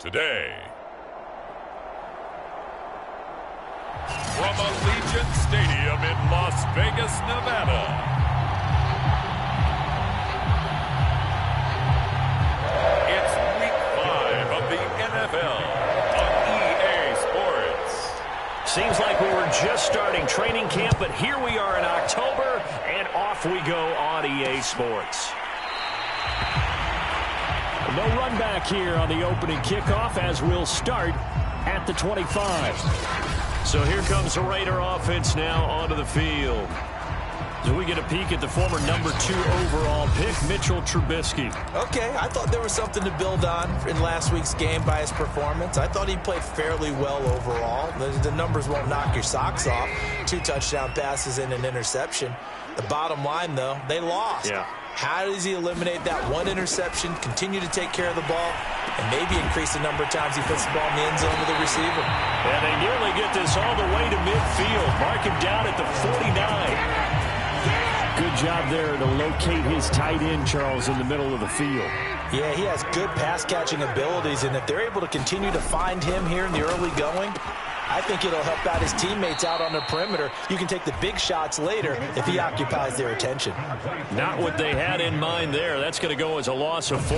today. From Allegiant Stadium in Las Vegas, Nevada, it's Week 5 of the NFL on EA Sports. Seems like we were just starting training camp, but here we are in October, and off we go on EA Sports. No run back here on the opening kickoff as we'll start at the 25. So here comes the Raider offense now onto the field. So we get a peek at the former number 2 overall pick, Mitchell Trubisky. Okay, I thought there was something to build on in last week's game by his performance. I thought he played fairly well overall. The numbers won't knock your socks off. 2 touchdown passes and an interception. The bottom line, though, they lost. Yeah. How does he eliminate that one interception, continue to take care of the ball, and maybe increase the number of times he puts the ball in the end zone with the receiver? And they nearly get this all the way to midfield. Mark him down at the 49. Good job there to locate his tight end, Charles, in the middle of the field. Yeah, he has good pass-catching abilities, and if they're able to continue to find him here in the early going, I think it'll help out his teammates out on the perimeter. You can take the big shots later if he occupies their attention. Not what they had in mind there. That's going to go as a loss of 4.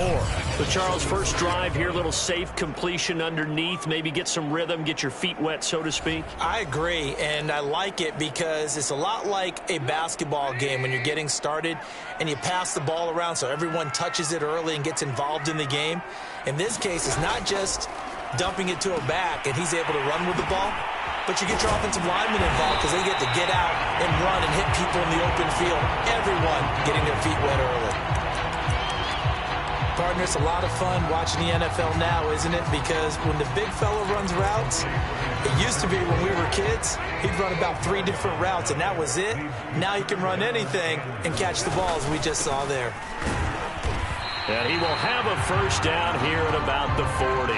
But Charles, first drive here, little safe completion underneath, maybe get some rhythm, get your feet wet, so to speak. I agree, and I like it because it's a lot like a basketball game when you're getting started and you pass the ball around so everyone touches it early and gets involved in the game. In this case, it's not just dumping it to a back and he's able to run with the ball, but you get your offensive linemen involved because they get to get out and run and hit people in the open field. Everyone getting their feet wet early. Partner, it's a lot of fun watching the NFL now, isn't it? Because when the big fella runs routes, it used to be when we were kids, he'd run about 3 different routes and that was it. Now he can run anything and catch the balls we just saw there. And he will have a first down here at about the 40.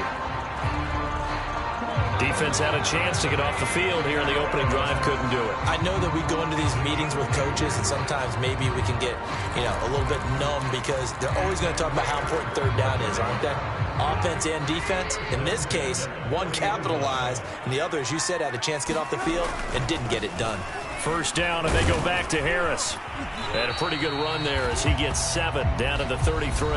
Defense had a chance to get off the field here in the opening drive, couldn't do it. I know that we go into these meetings with coaches, and sometimes maybe we can get, a little bit numb because they're always going to talk about how important third down is, aren't they? Offense and defense. In this case, one capitalized, and the other, as you said, had a chance to get off the field and didn't get it done. First down, and they go back to Harris. Had a pretty good run there as he gets 7 down to the 33.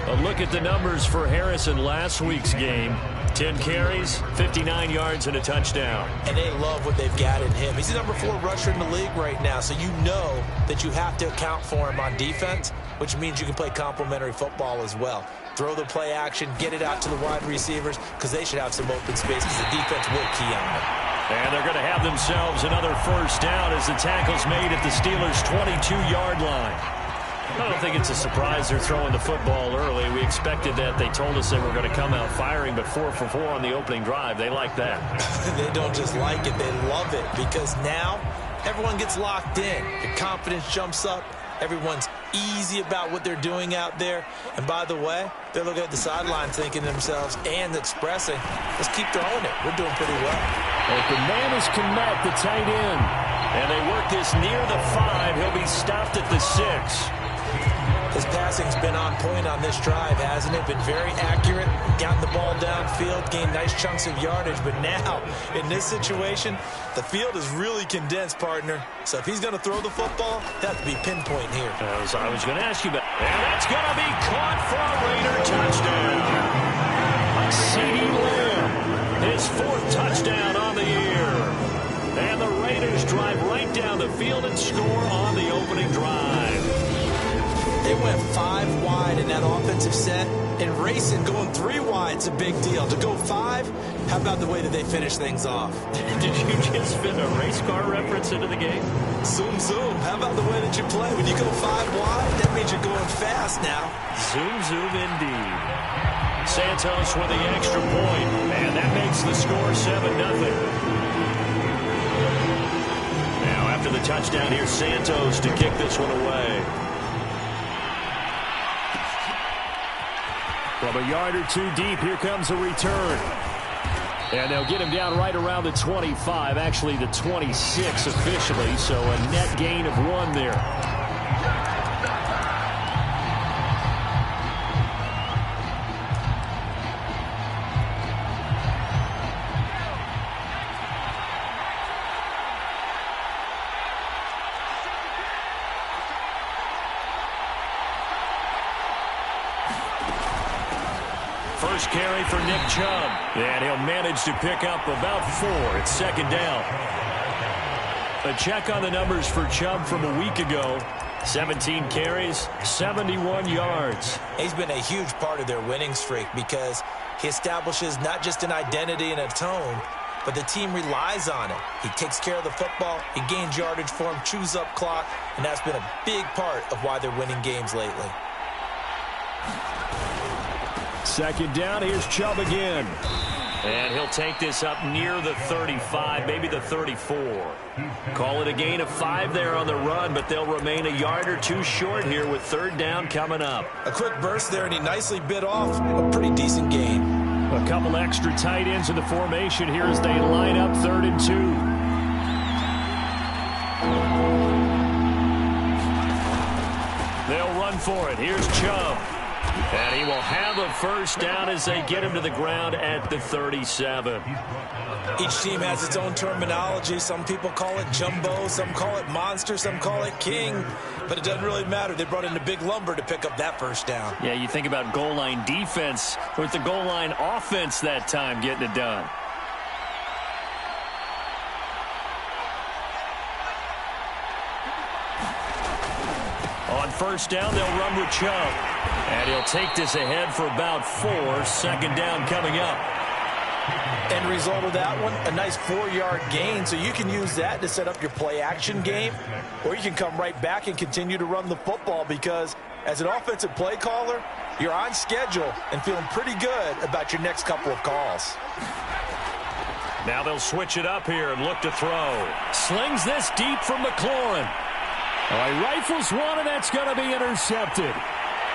A look at the numbers for Harris in last week's game. 10 carries, 59 yards, and a touchdown. And they love what they've got in him. He's the number 4 rusher in the league right now, so you know that you have to account for him on defense, which means you can play complementary football as well. Throw the play action, get it out to the wide receivers, because they should have some open space because the defense will key on it. And they're going to have themselves another first down as the tackle's made at the Steelers' 22-yard line. I don't think it's a surprise they're throwing the football early. We expected that. They told us they were going to come out firing, but 4 for 4 on the opening drive. They like that. They don't just like it. They love it because now everyone gets locked in. Your confidence jumps up. Everyone's easy about what they're doing out there. And by the way, they're looking at the sideline thinking to themselves and expressing, let's keep throwing it. We're doing pretty well. Open man is Kmet, the tight end. And they work this near the 5. He'll be stopped at the 6. His passing's been on point on this drive, hasn't it? Been very accurate, gotten the ball downfield, gained nice chunks of yardage. But now, in this situation, the field is really condensed, partner. So if he's going to throw the football, that would be pinpoint here. As I was going to ask you about. And that's going to be caught for a Raider touchdown. CeeDee Lamb, his 4th touchdown on the year. And the Raiders drive right down the field and score on the opening drive. They went 5 wide in that offensive set, and racing going 3 wide is a big deal. To go 5, how about the way that they finish things off? Did you just fit a race car reference into the game? Zoom, zoom. How about the way that you play? When you go 5 wide, that means you're going fast now. Zoom, zoom indeed. Santos with the extra point, and that makes the score 7-0. Now after the touchdown, here's Santos to kick this one away. From a yard or 2 deep, here comes a return. And they'll get him down right around the 25, actually the 26 officially, so a net gain of 1 there. First carry for Nick Chubb. And he'll manage to pick up about 4. It's second down. A check on the numbers for Chubb from a week ago. 17 carries, 71 yards. He's been a huge part of their winning streak because he establishes not just an identity and a tone, but the team relies on it. He takes care of the football, he gains yardage for him, chews up clock, and that's been a big part of why they're winning games lately. Second down, here's Chubb again. And he'll take this up near the 35, maybe the 34. Call it a gain of 5 there on the run, but they'll remain a yard or 2 short here with third down coming up. A quick burst there, and he nicely bit off a pretty decent gain. A couple extra tight ends in the formation here as they line up 3rd and 2. They'll run for it. Here's Chubb. And he will have a first down as they get him to the ground at the 37. Each team has its own terminology. Some people call it jumbo, some call it monster, some call it king. But it doesn't really matter. They brought in the big lumber to pick up that first down. Yeah, you think about goal line defense with the goal line offense that time getting it done. On first down, they'll run with Chubb. And he'll take this ahead for about 4. Second down coming up. End result of that one, a nice 4-yard gain. So you can use that to set up your play-action game, or you can come right back and continue to run the football because as an offensive play caller, you're on schedule and feeling pretty good about your next couple of calls. Now they'll switch it up here and look to throw. Slings this deep from McLaurin. He rifles one, and that's going to be intercepted.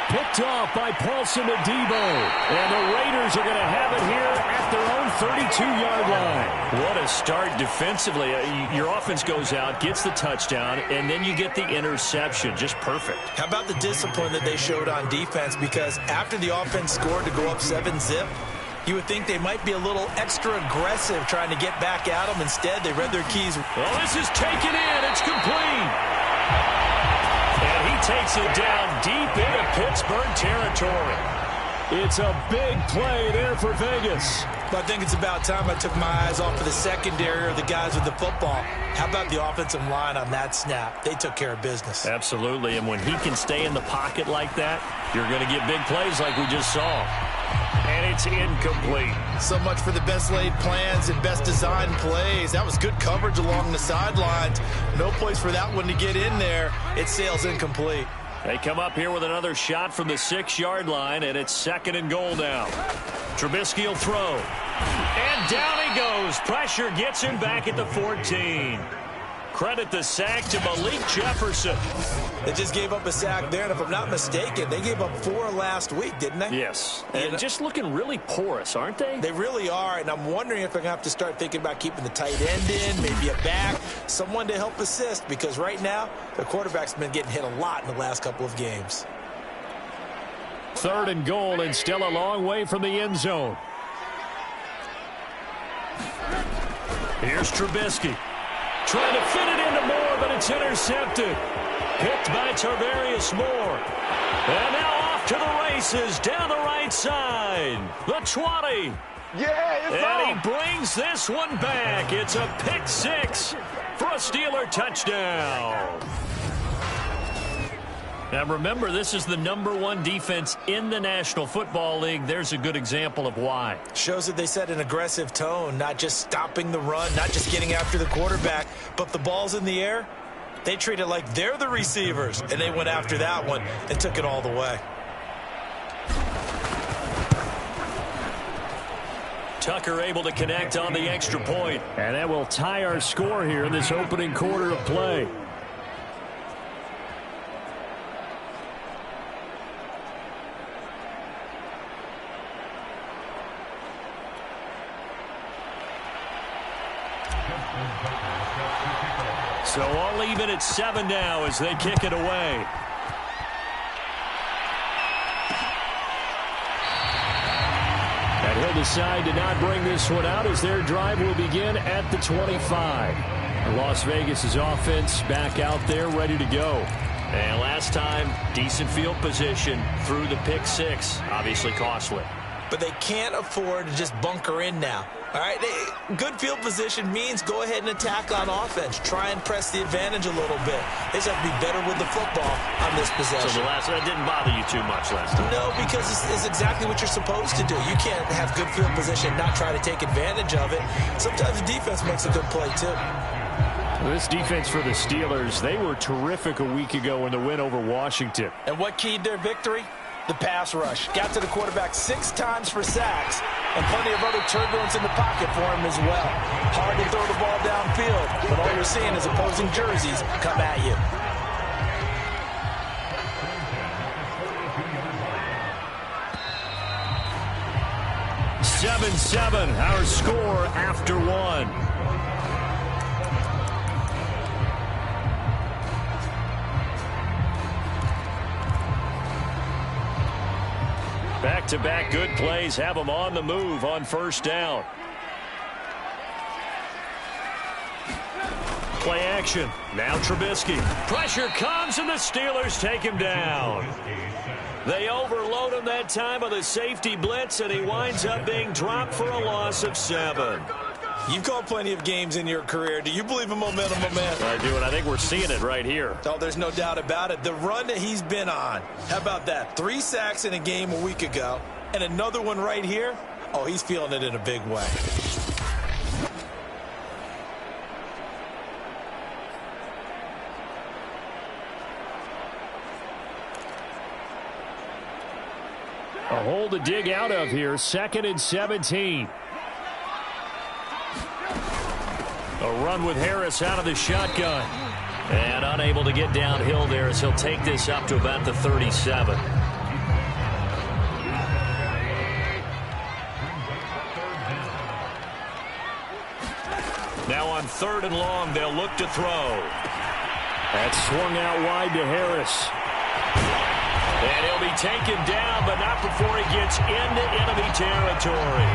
Picked off by Paulson Adebo. And the Raiders are going to have it here at their own 32-yard line. What a start defensively. Your offense goes out, gets the touchdown, and then you get the interception. Just perfect. How about the discipline that they showed on defense? Because after the offense scored to go up 7-zip, you would think they might be a little extra aggressive trying to get back at them. Instead, they read their keys. Well, this is taken in. It's complete. And he takes it down deep into Pittsburgh territory. It's a big play there for Vegas. But I think it's about time I took my eyes off of the secondary or the guys with the football. How about the offensive line on that snap? They took care of business. Absolutely, and when he can stay in the pocket like that, you're going to get big plays like we just saw. And it's incomplete. So much for the best laid plans and best designed plays. That was good coverage along the sidelines. No place for that one to get in there. It sails incomplete. They come up here with another shot from the 6-yard line, and it's 2nd and goal now. Trubisky will throw. And down he goes. Pressure gets him back at the 14. Credit the sack to Malik Jefferson. They just gave up a sack there, and if I'm not mistaken, they gave up 4 last week, didn't they? Yes. And just looking really porous, aren't they? They really are, and I'm wondering if they're going to have to start thinking about keeping the tight end in, maybe a back, someone to help assist, because right now, the quarterback's been getting hit a lot in the last couple of games. 3rd and goal, and still a long way from the end zone. Here's Trubisky. Trying to fit it into Moore, but it's intercepted. Picked by Tarvarius Moore. And now off to the races down the right side. The 20. Yeah, it's and he brings this one back. It's a pick 6 for a Steeler touchdown. Now remember, this is the #1 defense in the National Football League. There's a good example of why. Shows that they set an aggressive tone, not just stopping the run, not just getting after the quarterback, but if the ball's in the air, they treat it like they're the receivers, and they went after that one and took it all the way. Tucker able to connect on the extra point. And that will tie our score here in this opening quarter of play. So all even at 7 now as they kick it away. And he'll decide to not bring this one out as their drive will begin at the 25. And Las Vegas' offense back out there ready to go. And last time, decent field position through the pick 6. Obviously costly. but they can't afford to just bunker in now. All right, good field position means go ahead and attack on offense. Try and press the advantage a little bit. They just have to be better with the football on this possession. So that didn't bother you too much last time? No, because it's exactly what you're supposed to do. You can't have good field position and not try to take advantage of it. Sometimes the defense makes a good play, too. This defense for the Steelers, they were terrific a week ago in the win over Washington. And what keyed their victory? The pass rush. Got to the quarterback 6 times for sacks, and plenty of other turbulence in the pocket for him as well. Hard to throw the ball downfield, but all you're seeing is opposing jerseys come at you. Seven, our score after 1. Back-to-back good plays have them on the move on first down. Play action. Now Trubisky. Pressure comes and the Steelers take him down. They overload him that time with a safety blitz, and he winds up being dropped for a loss of 7. You've called plenty of games in your career. Do you believe in momentum, my man? I do, and I think we're seeing it right here. Oh, there's no doubt about it. The run that he's been on. How about that? 3 sacks in a game a week ago, and another one right here. Oh, he's feeling it in a big way. A hole to dig out of here. 2nd and 17. A run with Harris out of the shotgun. And unable to get downhill there as he'll take this up to about the 37. Now on 3rd and long, they'll look to throw. That's swung out wide to Harris. And he'll be taken down, but not before he gets into enemy territory.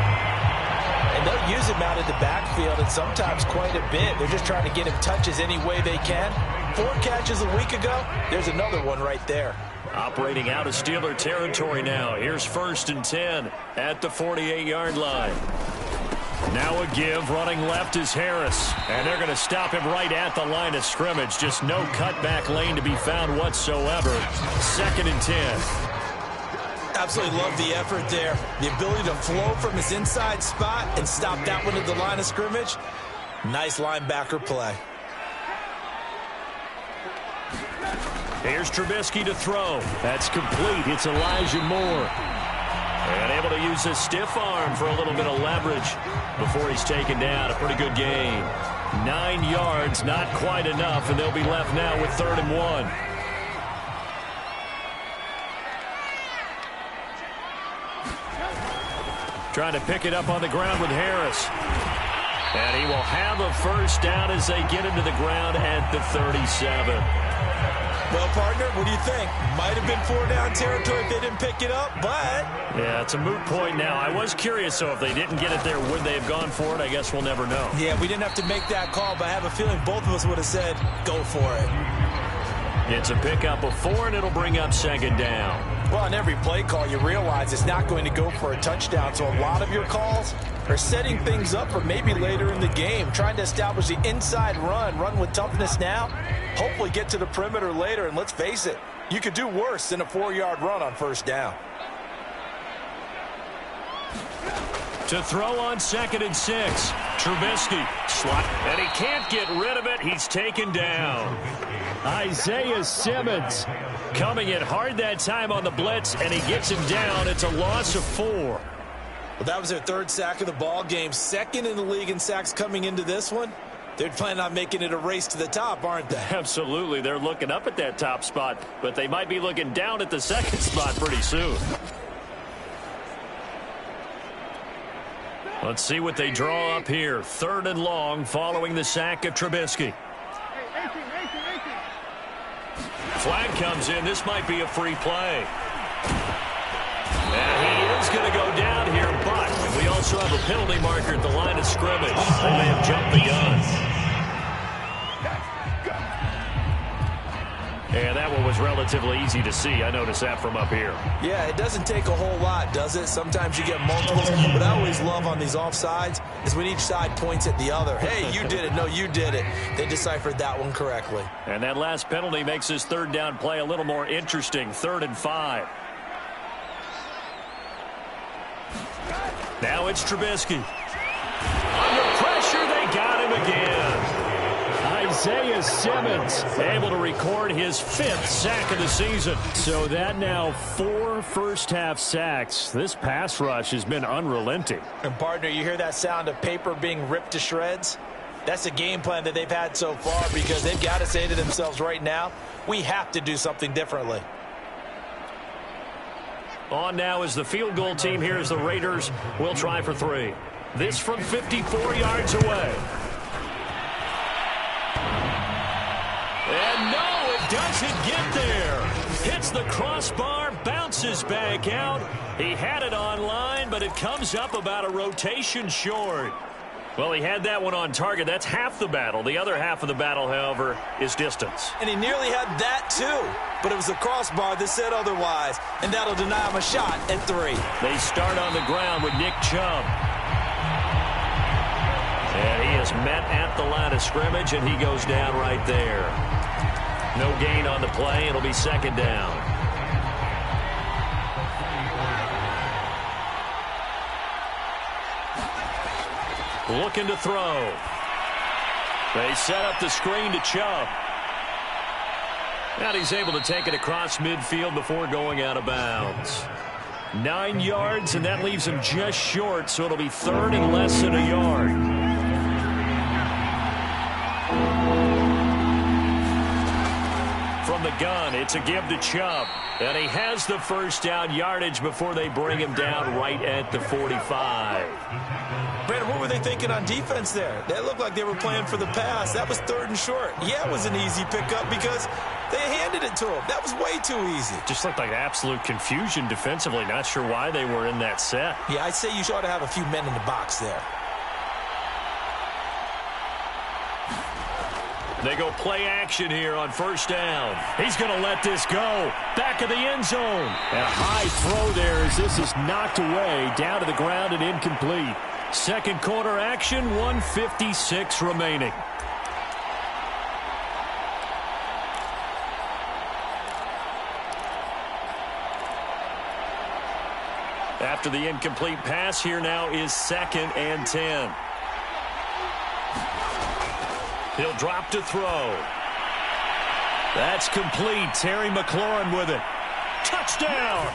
And they'll use him out of the backfield, and sometimes quite a bit. They're just trying to get him touches any way they can. 4 catches a week ago. There's another one right there. Operating out of Steeler territory now. Here's 1st and 10 at the 48-yard line. Now a give. Running left is Harris. And they're going to stop him right at the line of scrimmage. Just no cutback lane to be found whatsoever. 2nd and 10. Absolutely love the effort there. The ability to flow from his inside spot and stop that one at the line of scrimmage. Nice linebacker play. Here's Trubisky to throw. That's complete. It's Elijah Moore. And able to use his stiff arm for a little bit of leverage before he's taken down. A pretty good gain. 9 yards, not quite enough, and they'll be left now with 3rd and 1. Trying to pick it up on the ground with Harris. And he will have a first down as they get into the ground at the 37. Well, partner, what do you think? Might have been 4-down territory if they didn't pick it up, but... Yeah, it's a moot point now. I was curious, so if they didn't get it there, would they have gone for it? I guess we'll never know. Yeah, we didn't have to make that call, but I have a feeling both of us would have said, go for it. It's a pickup of 4, and it'll bring up 2nd down. Well, on every play call, you realize it's not going to go for a touchdown, so a lot of your calls are setting things up for maybe later in the game, trying to establish the inside run with toughness now, hopefully get to the perimeter later, and let's face it, you could do worse than a 4-yard run on 1st down. To throw on 2nd and 6. Trubisky. Slot. And he can't get rid of it. He's taken down. Isaiah Simmons coming in hard that time on the blitz, and he gets him down. It's a loss of 4. Well, that was their 3rd sack of the ball game. 2nd in the league in sacks coming into this one. They're planning on making it a race to the top, aren't they? Absolutely. They're looking up at that top spot, but they might be looking down at the 2nd spot pretty soon. Let's see what they draw up here. 3rd and long following the sack of Trubisky. Flag comes in. This might be a free play. And he is going to go down here, but we also have a penalty marker at the line of scrimmage. They may have jumped the gun. And that one was relatively easy to see. I noticed that from up here. Yeah, it doesn't take a whole lot, does it? Sometimes you get multiples. What I always love on these offsides is when each side points at the other. Hey, you did it. No, you did it. They deciphered that one correctly. And that last penalty makes this third down play a little more interesting. 3rd and 5. Now it's Trubisky. Under pressure, they got him again. Isaiah Simmons able to record his 5th sack of the season. So that now 4 first-half sacks. This pass rush has been unrelenting. And, partner, you hear that sound of paper being ripped to shreds? That's the game plan that they've had so far because they've got to say to themselves right now, we have to do something differently. On now is the field goal team. Here's the Raiders. We'll try for 3. This from 54 yards away. And no, it doesn't get there. Hits the crossbar, bounces back out. He had it on line, but it comes up about a rotation short. Well, he had that one on target. That's half the battle. The other half of the battle, however, is distance. And he nearly had that, too. But it was the crossbar that said otherwise, and that'll deny him a shot at 3. They start on the ground with Nick Chubb. And he is met at the line of scrimmage, and he goes down right there. No gain on the play. It'll be 2nd down. Looking to throw. They set up the screen to Chubb. And he's able to take it across midfield before going out of bounds. 9 yards, and that leaves him just short, so it'll be 3rd and less than a yard. From the gun, it's a give to Chubb. And he has the first down yardage before they bring him down right at the 45. Brandon, what were they thinking on defense there? They looked like they were playing for the pass. That was 3rd and short. Yeah, it was an easy pickup because they handed it to him. That was way too easy. Just looked like absolute confusion defensively. Not sure why they were in that set. Yeah, I'd say you ought to have a few men in the box there. They go play action here on 1st down. He's going to let this go. Back of the end zone. And a high throw there as this is knocked away, down to the ground and incomplete. 2nd quarter action, 1:56 remaining. After the incomplete pass, here now is 2nd and 10. He'll drop to throw. That's complete. Terry McLaurin with it. Touchdown!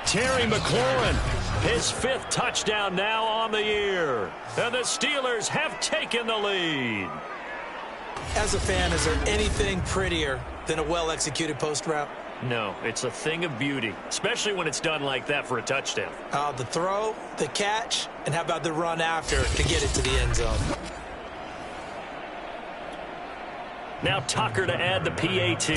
Terry McLaurin, his 5th touchdown now on the year. And the Steelers have taken the lead. As a fan, is there anything prettier than a well-executed post route? No, it's a thing of beauty, especially when it's done like that for a touchdown. The throw, the catch, and how about the run after to get it to the end zone? Now Tucker to add the PAT.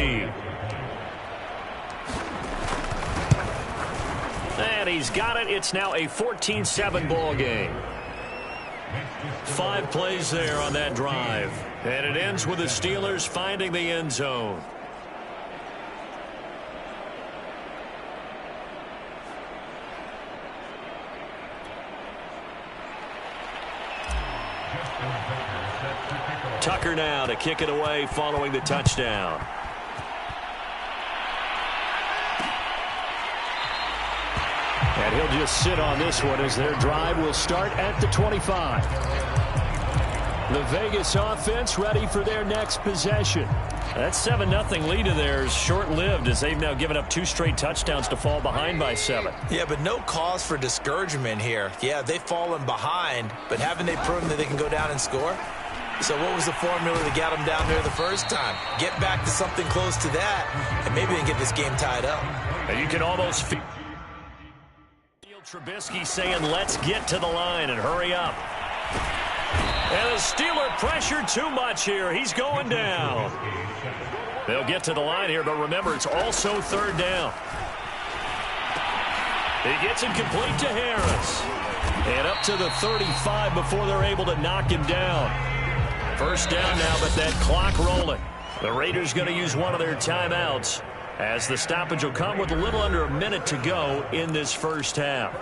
And he's got it. It's now a 14-7 ball game. 5 plays there on that drive. And it ends with the Steelers finding the end zone. Tucker now to kick it away following the touchdown. And he'll just sit on this one as their drive will start at the 25. The Vegas offense ready for their next possession. That 7-0 lead of theirs short-lived as they've now given up 2 straight touchdowns to fall behind by 7. Yeah, but no cause for discouragement here. Yeah, they've fallen behind, but haven't they proven that they can go down and score? So what was the formula that got them down there the first time? Get back to something close to that, and maybe they can get this game tied up. And you can almost feel Trubisky saying, let's get to the line and hurry up. And the Steeler pressure too much here. He's going down. They'll get to the line here, but remember, it's also 3rd down. He gets it complete to Harris. And up to the 35 before they're able to knock him down. 1st down now, but that clock rolling. The Raiders going to use one of their timeouts, as the stoppage will come with a little under a minute to go in this first half.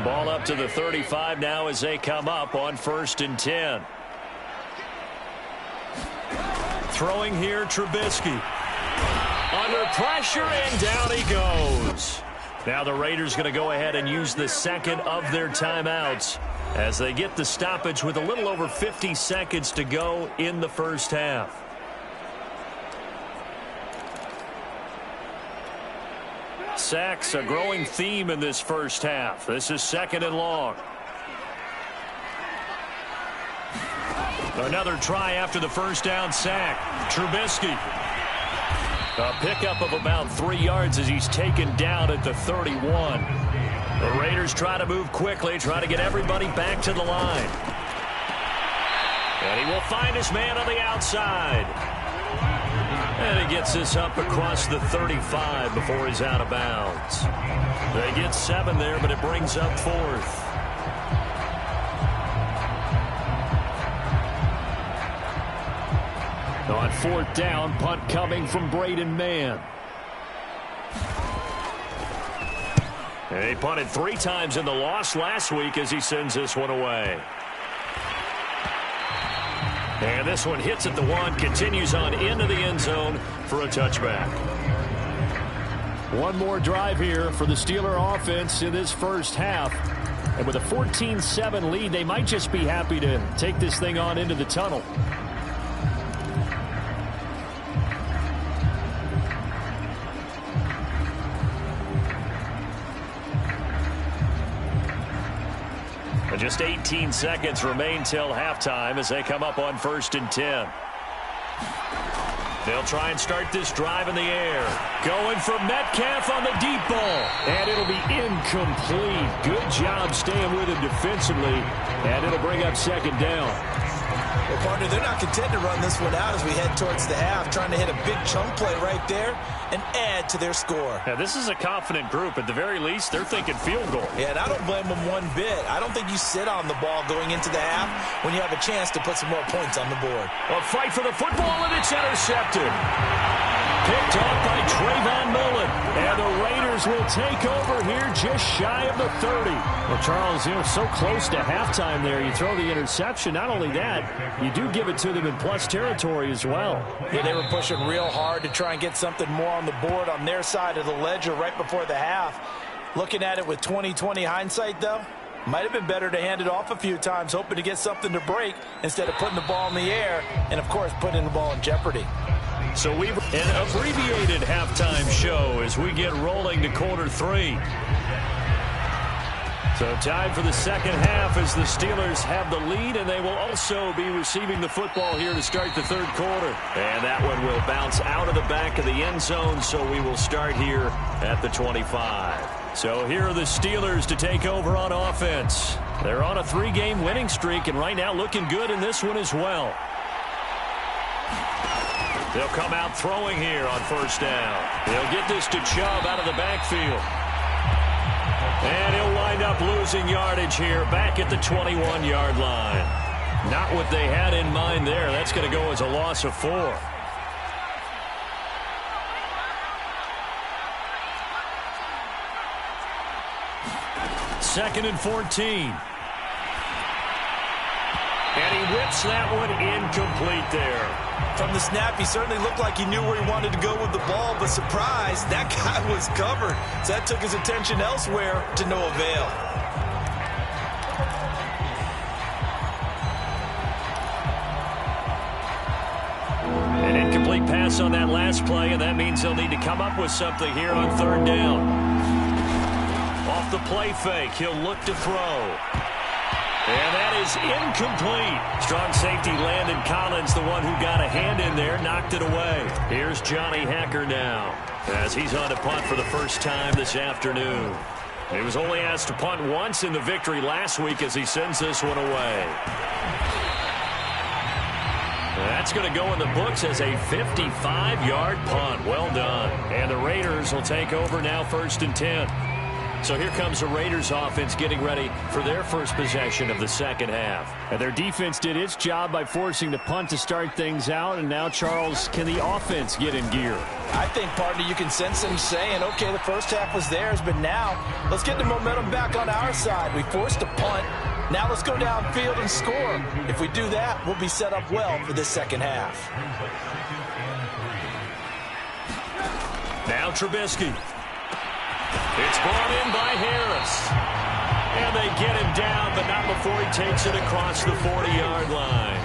Ball up to the 35 now as they come up on 1st and 10. Throwing here, Trubisky. Under pressure, and down he goes. Now the Raiders going to go ahead and use the second of their timeouts as they get the stoppage with a little over 50 seconds to go in the first half. Sacks, a growing theme in this first half. This is 2nd and long. Another try after the first down sack. Trubisky. A pickup of about 3 yards as he's taken down at the 31. The Raiders try to move quickly, try to get everybody back to the line. And he will find his man on the outside. And he gets this up across the 35 before he's out of bounds. They get 7 there, but it brings up 4th. On 4th down, punt coming from Braden Mann. And he punted 3 times in the loss last week as he sends this one away. And this one hits at the 1, continues on into the end zone for a touchback. One more drive here for the Steeler offense in this first half. And with a 14-7 lead, they might just be happy to take this thing on into the tunnel. Just 18 seconds remain till halftime as they come up on 1st and 10. They'll try and start this drive in the air. Going for Metcalf on the deep ball. And it'll be incomplete. Good job staying with him defensively. And it'll bring up 2nd down. Well, partner, they're not content to run this one out as we head towards the half, trying to hit a big chunk play right there and add to their score. Now, this is a confident group. At the very least, they're thinking field goal. Yeah, and I don't blame them one bit. I don't think you sit on the ball going into the half when you have a chance to put some more points on the board. A fight for the football, and it's intercepted. Picked off by Trayvon Mullen. And the Raiders will take over here just shy of the 30. Well, Charles, so close to halftime there. You throw the interception. Not only that, you do give it to them in plus territory as well. Yeah, they were pushing real hard to try and get something more on the board on their side of the ledger right before the half. Looking at it with 20/20 hindsight, though, might have been better to hand it off a few times, hoping to get something to break instead of putting the ball in the air and, of course, putting the ball in jeopardy. So we've an abbreviated halftime show as we get rolling to quarter 3. So time for the second half as the Steelers have the lead, and they will also be receiving the football here to start the 3rd quarter. And that one will bounce out of the back of the end zone, so we will start here at the 25. So here are the Steelers to take over on offense. They're on a 3-game winning streak, and right now looking good in this one as well. They'll come out throwing here on 1st down. They'll get this to Chubb out of the backfield. And he'll wind up losing yardage here back at the 21-yard line. Not what they had in mind there. That's going to go as a loss of 4. Second and 14. And he whips that one incomplete there. From the snap, he certainly looked like he knew where he wanted to go with the ball, but surprise, that guy was covered. So that took his attention elsewhere to no avail. An incomplete pass on that last play, and that means they'll need to come up with something here on 3rd down. Off the play fake, he'll look to throw. And that is incomplete. Strong safety Landon Collins, the one who got a hand in there, knocked it away. Here's Johnny Hacker now as he's on to punt for the first time this afternoon. He was only asked to punt once in the victory last week as he sends this one away. That's going to go in the books as a 55-yard punt. Well done. And the Raiders will take over now 1st and 10. So here comes the Raiders offense getting ready for their first possession of the second half. And their defense did its job by forcing the punt to start things out. And now, Charles, can the offense get in gear? I think, partner, you can sense them saying, okay, the first half was theirs, but now let's get the momentum back on our side. We forced a punt. Now let's go downfield and score. If we do that, we'll be set up well for this second half. Now Trubisky. It's brought in by Harris. And they get him down, but not before he takes it across the 40-yard line.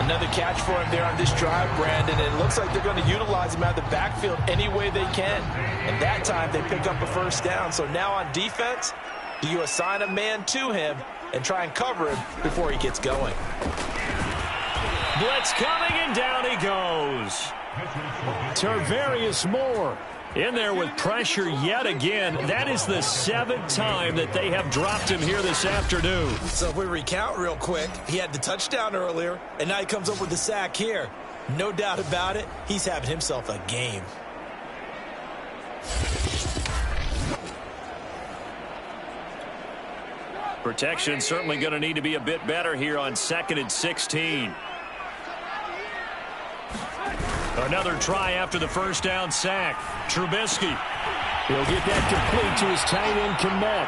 Another catch for him there on this drive, Brandon. And it looks like they're going to utilize him out of the backfield any way they can. And that time they pick up a first down. So now on defense, do you assign a man to him and try and cover him before he gets going? Blitz coming, and down he goes. Tarvarius Moore in there with pressure yet again. That is the 7th time that they have dropped him here this afternoon. So if we recount real quick, he had the touchdown earlier, and now he comes up with the sack here. No doubt about it, he's having himself a game. Protection certainly going to need to be a bit better here on 2nd and 16. Another try after the first down sack. Trubisky. He'll get that complete to his tight end, Kmet.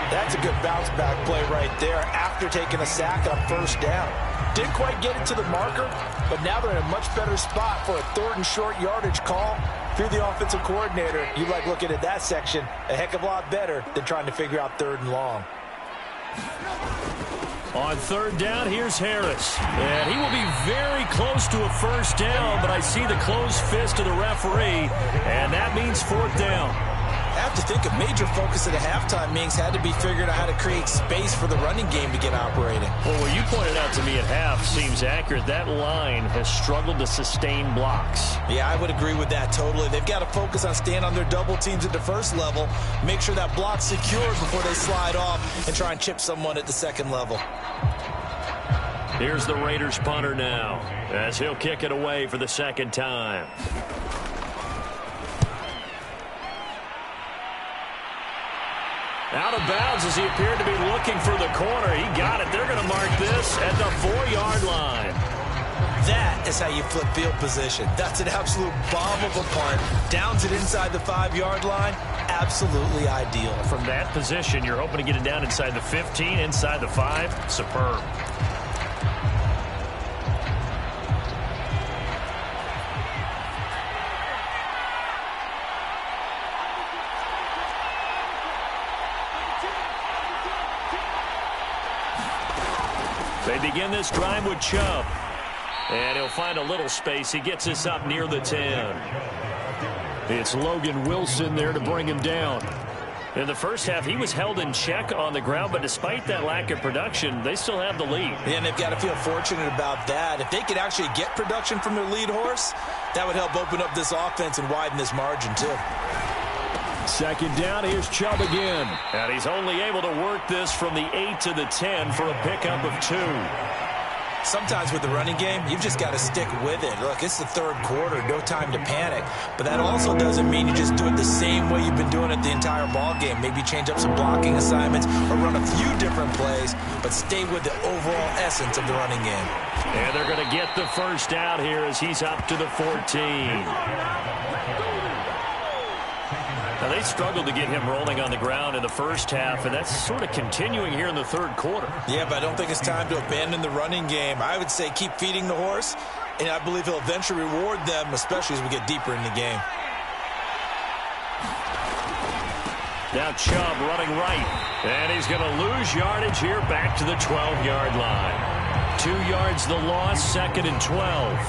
That's a good bounce back play right there after taking a sack on first down. Didn't quite get it to the marker, but now they're in a much better spot for a 3rd and short yardage call. Through the offensive coordinator, you like looking at that section a heck of a lot better than trying to figure out 3rd and long. On 3rd down, here's Harris. And he will be very close to a first down, but I see the closed fist of the referee, and that means 4th down. I have to think a major focus at a halftime, Minks, had to be figuring out how to create space for the running game to get operating. Well, what you pointed out to me at half seems accurate. That line has struggled to sustain blocks. Yeah, I would agree with that totally. They've got to focus on staying on their double teams at the first level, make sure that block's secured before they slide off and try and chip someone at the second level. Here's the Raiders punter now, as he'll kick it away for the 2nd time. Out of bounds as he appeared to be looking for the corner. He got it. They're going to mark this at the 4-yard line. That is how you flip field position. That's an absolute bomb of a punt. Downs it inside the 5-yard line. Absolutely ideal. From that position, you're hoping to get it down inside the 15, inside the 5. Superb. They begin this drive with Chubb. And he'll find a little space. He gets this up near the 10. It's Logan Wilson there to bring him down. In the first half, he was held in check on the ground, but despite that lack of production, they still have the lead. And they've got to feel fortunate about that. If they could actually get production from their lead horse, that would help open up this offense and widen this margin, too. 2nd down, here's Chubb again. And he's only able to work this from the 8 to the 10 for a pickup of 2. Sometimes with the running game, you've just got to stick with it. Look, it's the 3rd quarter, no time to panic. But that also doesn't mean you just do it the same way you've been doing it the entire ball game. Maybe change up some blocking assignments or run a few different plays, but stay with the overall essence of the running game. And they're going to get the first down here as he's up to the 14. Now, they struggled to get him rolling on the ground in the first half, and that's sort of continuing here in the 3rd quarter. Yeah, but I don't think it's time to abandon the running game. I would say keep feeding the horse, and I believe he'll eventually reward them, especially as we get deeper in the game. Now Chubb running right, and he's going to lose yardage here back to the 12-yard line. 2 yards the loss, 2nd and 12.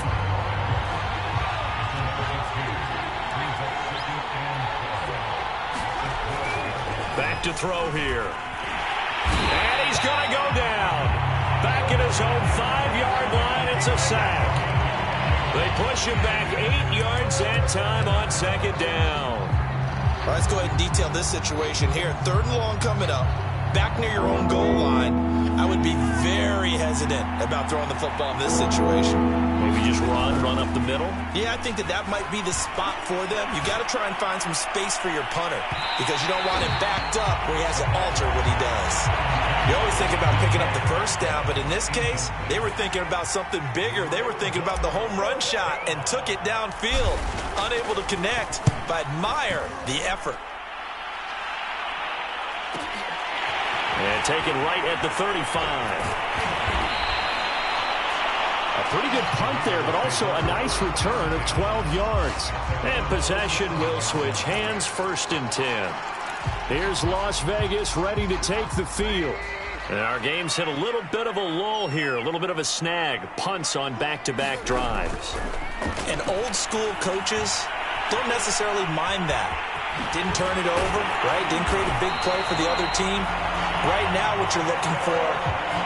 Back to throw here. And he's going to go down. Back at his own 5-yard line, it's a sack. They push him back 8 yards that time on 2nd down. All right, let's go ahead and detail this situation here. 3rd and long coming up. Back near your own goal line. I would be very hesitant about throwing the football in this situation. Maybe just run up the middle? Yeah, I think that might be the spot for them. You got to try and find some space for your punter because you don't want him backed up where he has to alter what he does. You always think about picking up the first down, but in this case, they were thinking about something bigger. They were thinking about the home run shot and took it downfield. Unable to connect, but admire the effort. And taken right at the 35. A pretty good punt there, but also a nice return of 12 yards. And possession will switch hands, 1st and 10. Here's Las Vegas ready to take the field. And our game's hit a little bit of a lull here, a little bit of a snag. Punts on back-to-back drives. And old school coaches don't necessarily mind that. Didn't turn it over, right? Didn't create a big play for the other team. Right now what you're looking for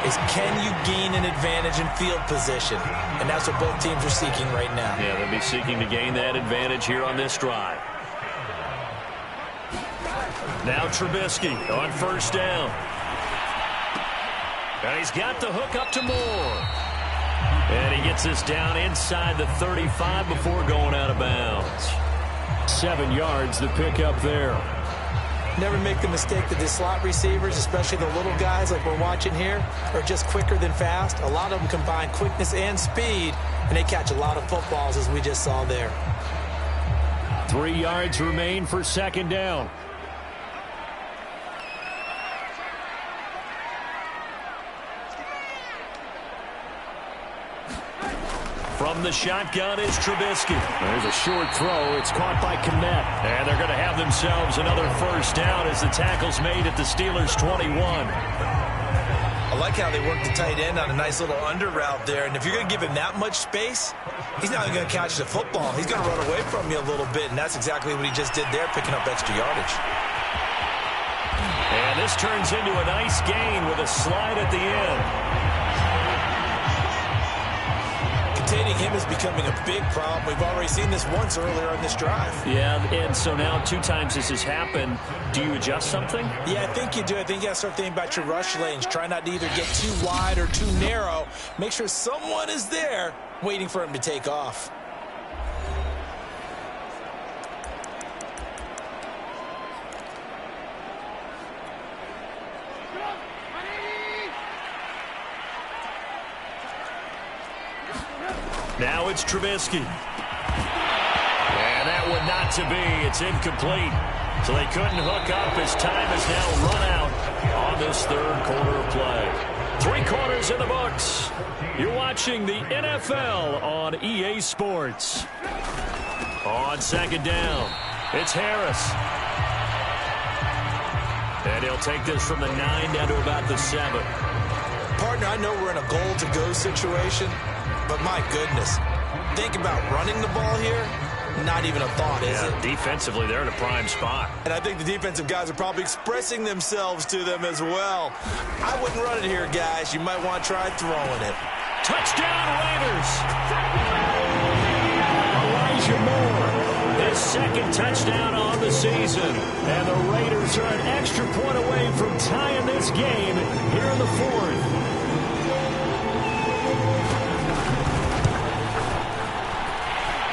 is can you gain an advantage in field position? And that's what both teams are seeking right now. Yeah, they'll be seeking to gain that advantage here on this drive. Now Trubisky on 1st down. And he's got the hook up to Moore. And he gets this down inside the 35 before going out of bounds. 7 yards, the pickup there. Never make the mistake that the slot receivers, especially the little guys like we're watching here, are just quicker than fast. A lot of them combine quickness and speed, and they catch a lot of footballs, as we just saw there. 3 yards remain for 2nd down. From the shotgun is Trubisky. There's a short throw. It's caught by Kmet. And they're going to have themselves another 1st down as the tackle's made at the Steelers' 21. I like how they work the tight end on a nice little under route there. And if you're going to give him that much space, he's not going to catch the football. He's going to run away from you a little bit, and that's exactly what he just did there, picking up extra yardage. And this turns into a nice gain with a slide at the end. Containing him is becoming a big problem. We've already seen this once earlier on this drive. Yeah, and so now 2 times this has happened. Do you adjust something? Yeah, I think you do. I think you got to start thinking about your rush lanes. Try not to either get too wide or too narrow. Make sure someone is there waiting for him to take off. Now it's Trubisky. And that one not to be. It's incomplete. So they couldn't hook up. His time has now run out on this 3rd quarter of play. 3 quarters in the books. You're watching the NFL on EA Sports. On 2nd down, it's Harris. And he'll take this from the 9 down to about the 7. Partner, I know we're in a goal-to-go situation, but my goodness, think about running the ball here. Not even a thought, is it? Defensively, they're in a prime spot. And I think the defensive guys are probably expressing themselves to them as well. I wouldn't run it here, guys. You might want to try throwing it. Touchdown, Raiders! Elijah Moore, his 2nd touchdown on the season. And the Raiders are an extra point away from tying this game here in the 4th.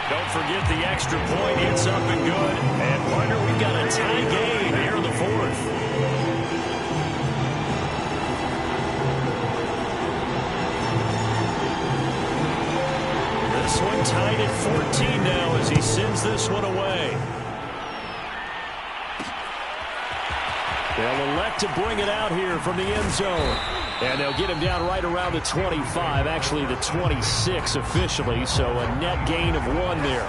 Don't forget the extra point. It's up and good. And, partner, we've got a tie game here in the 4th. This one tied at 14 now as he sends this one away. They'll elect to bring it out here from the end zone. And they'll get him down right around the 25, actually the 26 officially, so a net gain of 1 there.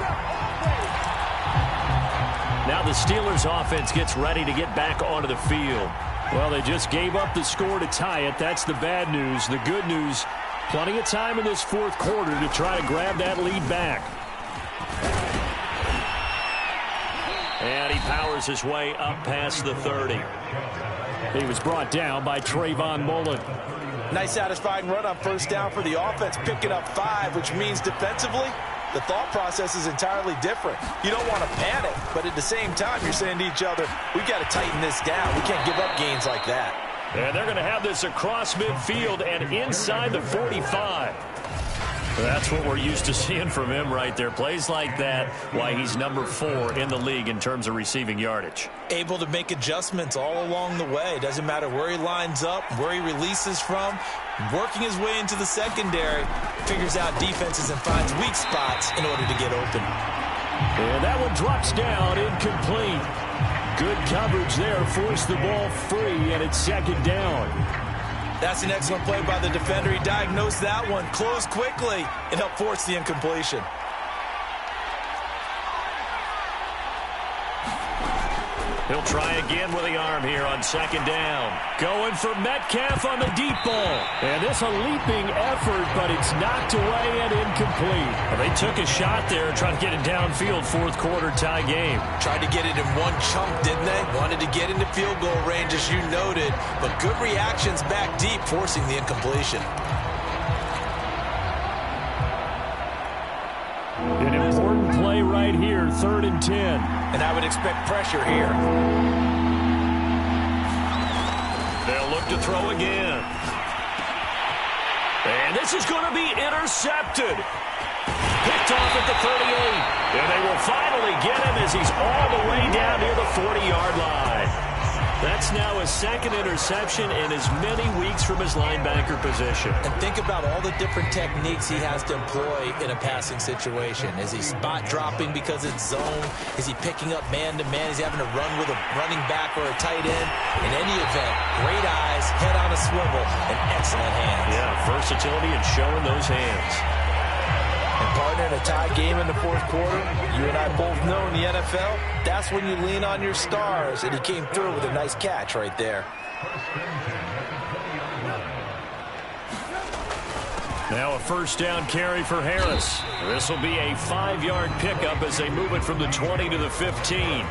Now the Steelers offense gets ready to get back onto the field. Well, they just gave up the score to tie it. That's the bad news. The good news, plenty of time in this 4th quarter to try to grab that lead back. And he powers his way up past the 30. He was brought down by Trayvon Mullen. Nice satisfying run on 1st down for the offense, picking up 5, which means defensively, the thought process is entirely different. You don't want to panic, but at the same time, you're saying to each other, we've got to tighten this down. We can't give up gains like that. And they're going to have this across midfield and inside the 45. That's what we're used to seeing from him right there. Plays like that, why he's number 4 in the league in terms of receiving yardage. Able to make adjustments all along the way. Doesn't matter where he lines up, where he releases from. Working his way into the secondary, figures out defenses and finds weak spots in order to get open. And that one drops down, incomplete. Good coverage there, forced the ball free, and it's second down. That's an excellent play by the defender. He diagnosed that one, closed quickly, and helped force the incompletion. He'll try again with the arm here on second down. Going for Metcalf on the deep ball. And this a leaping effort, but it's knocked away and incomplete. Well, they took a shot there, trying to get it downfield, fourth quarter tie game. Tried to get it in one chunk, didn't they? Wanted to get into field goal range, as you noted, but good reactions back deep, forcing the incompletion. An important play right here, 3rd and 10. And I would expect pressure here. They'll look to throw again. And this is going to be intercepted. Picked off at the 38. And they will finally get him as he's all the way down near the 40-yard line. That's now his second interception in as many weeks from his linebacker position. And think about all the different techniques he has to employ in a passing situation. Is he spot dropping because it's zone? Is he picking up man-to-man? Is he having to run with a running back or a tight end? In any event, great eyes, head on a swivel, and excellent hands. Yeah, versatility and showing those hands. And partner, in a tie game in the fourth quarter, you and I both know in the NFL, that's when you lean on your stars, and he came through with a nice catch right there. Now a first down carry for Harris. This will be a 5-yard pickup as they move it from the 20 to the 15.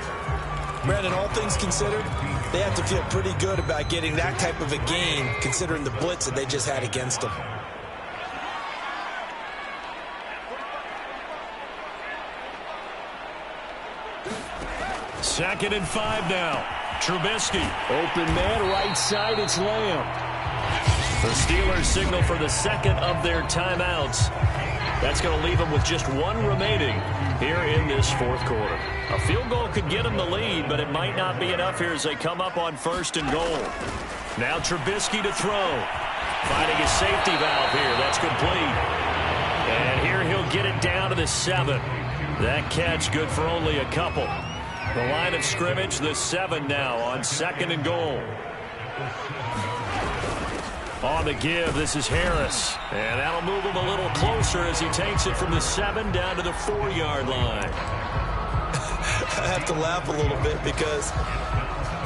Brandon, all things considered, they have to feel pretty good about getting that type of a gain, considering the blitz that they just had against them. Second and 5 now. Trubisky. Open man, right side, it's Lamb. The Steelers signal for the second of their timeouts. That's going to leave them with just one remaining here in this fourth quarter. A field goal could get them the lead, but it might not be enough here as they come up on 1st and goal. Now Trubisky to throw. Finding his safety valve here. That's complete. And here he'll get it down to the 7. That catch good for only a couple. The line of scrimmage, the 7 now on 2nd and goal. On the give, this is Harris. And that'll move him a little closer as he takes it from the 7 down to the 4-yard line. I have to laugh a little bit because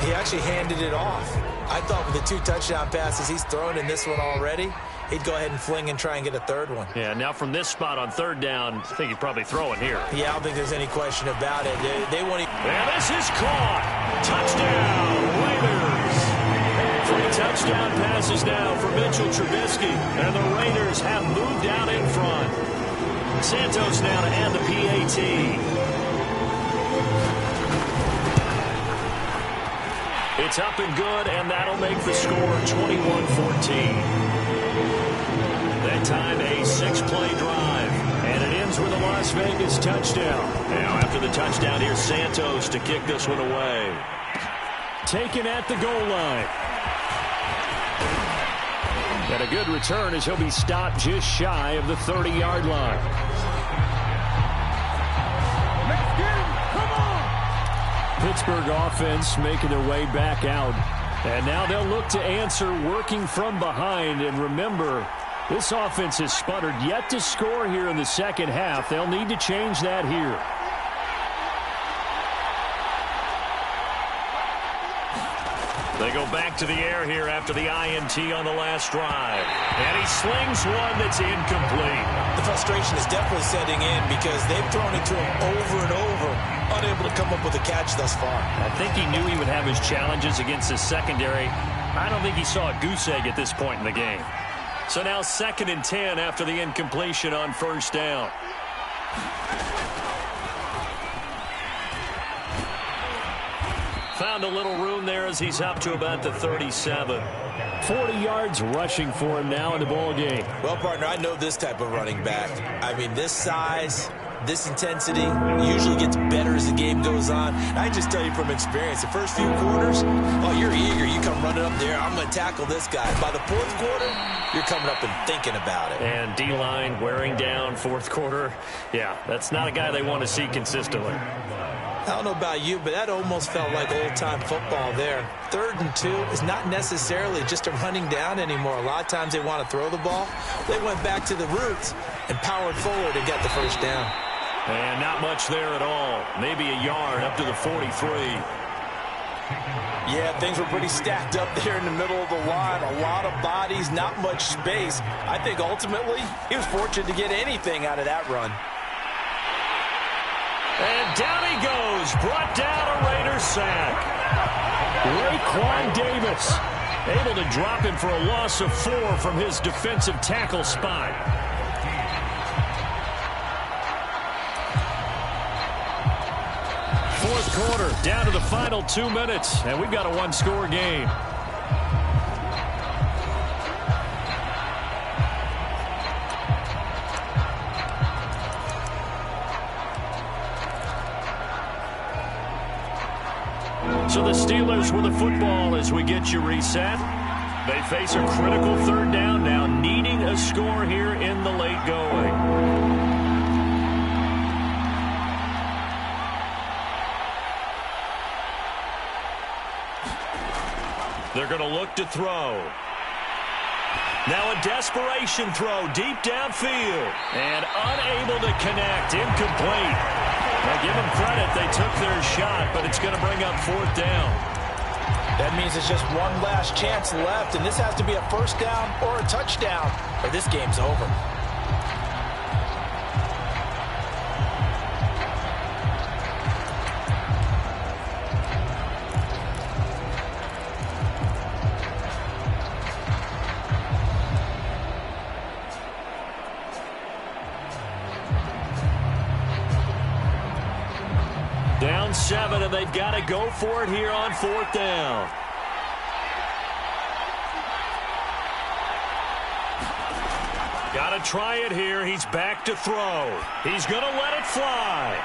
he actually handed it off. I thought with the 2 touchdown passes he's thrown in this one already, he'd go ahead and fling and try and get a 3rd one. Yeah, now from this spot on 3rd down, I think he'd probably throw it here. Yeah, I don't think there's any question about it. They won't even... And this is caught. Touchdown, Raiders. 3 touchdown passes now for Mitchell Trubisky. And the Raiders have moved out in front. Santos now to add the PAT. It's up and good, and that'll make the score 21-14. That time a 6-play drive, and it ends with a Las Vegas touchdown. Now after the touchdown, here's Santos to kick this one away. Taken at the goal line. And a good return as he'll be stopped just shy of the 30-yard line. Pittsburgh offense making their way back out. And now they'll look to answer working from behind. And remember, this offense has sputtered yet to score here in the second half. They'll need to change that here. They go back to the air here after the INT on the last drive. And he slings one that's incomplete. The frustration is definitely setting in because they've thrown it to him over and over, unable to come up with a catch thus far. I think he knew he would have his challenges against his secondary. I don't think he saw a goose egg at this point in the game. So now 2nd and 10 after the incompletion on 1st down. Found a little room there as he's up to about the 37. 40 yards rushing for him now in the ball game. Well, partner, I know this type of running back. I mean, this size, this intensity usually gets better as the game goes on. I just tell you from experience, the first few quarters, oh, you're eager. You come running up there, I'm going to tackle this guy. By the fourth quarter, you're coming up and thinking about it. And D-line wearing down fourth quarter. Yeah, that's not a guy they want to see consistently. I don't know about you, but that almost felt like old-time football there. 3rd and 2 is not necessarily just a running down anymore. A lot of times they want to throw the ball. They went back to the roots and powered forward and got the first down. And not much there at all. Maybe a yard up to the 43. Yeah, things were pretty stacked up there in the middle of the line. A lot of bodies, not much space. I think ultimately he was fortunate to get anything out of that run. And down he goes. Brought down a Raiders sack. Raekwon Davis able to drop him for a loss of 4 from his defensive tackle spot. Fourth quarter, down to the final 2 minutes, and we've got a one-score game. So the Steelers with the football as we get you reset. They face a critical 3rd down now, needing a score here in the late going. They're going to look to throw. Now a desperation throw deep downfield. And unable to connect. Incomplete. Now give them credit. They took their shot, but it's going to bring up 4th down. That means it's just one last chance left, and this has to be a first down or a touchdown, or this game's over. Down 7, and they've got to go for it here on 4th down. Got to try it here. He's back to throw. He's going to let it fly.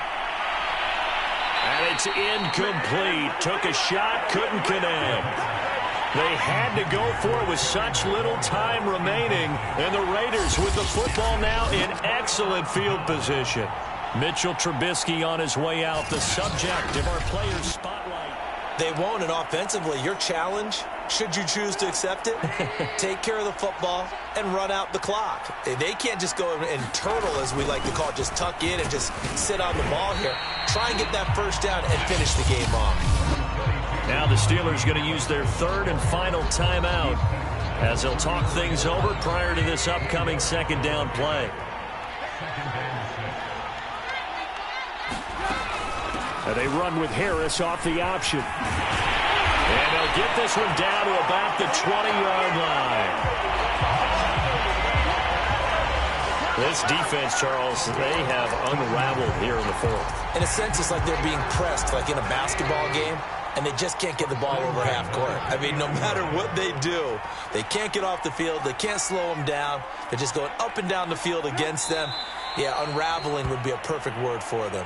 And it's incomplete. Took a shot, couldn't connect. They had to go for it with such little time remaining. And the Raiders with the football now in excellent field position. Mitchell Trubisky on his way out, the subject of our players' spotlight. They won't, and offensively, your challenge, should you choose to accept it, take care of the football and run out the clock. They can't just go and turtle, as we like to call it, just tuck in and just sit on the ball here. Try and get that first down and finish the game off. Now the Steelers going to use their 3rd and final timeout as they'll talk things over prior to this upcoming 2nd down play. And they run with Harris off the option. And they'll get this one down to about the 20-yard line. This defense, Charles, they have unraveled here in the 4th. In a sense, it's like they're being pressed, like in a basketball game, and they just can't get the ball over half court. I mean, no matter what they do, they can't get off the field. They can't slow them down. They're just going up and down the field against them. Yeah, unraveling would be a perfect word for them.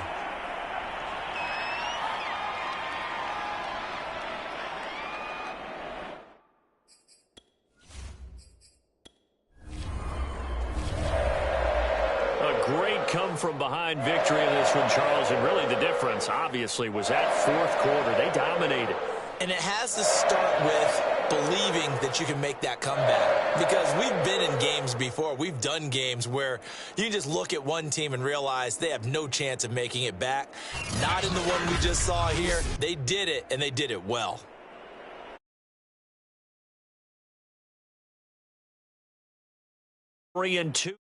Come-from-behind victory in this one, Charles, and really the difference, obviously, was that 4th quarter. They dominated. And it has to start with believing that you can make that comeback. Because we've been in games before. We've done games where you can just look at one team and realize they have no chance of making it back. Not in the one we just saw here. They did it, and they did it well. 3-2.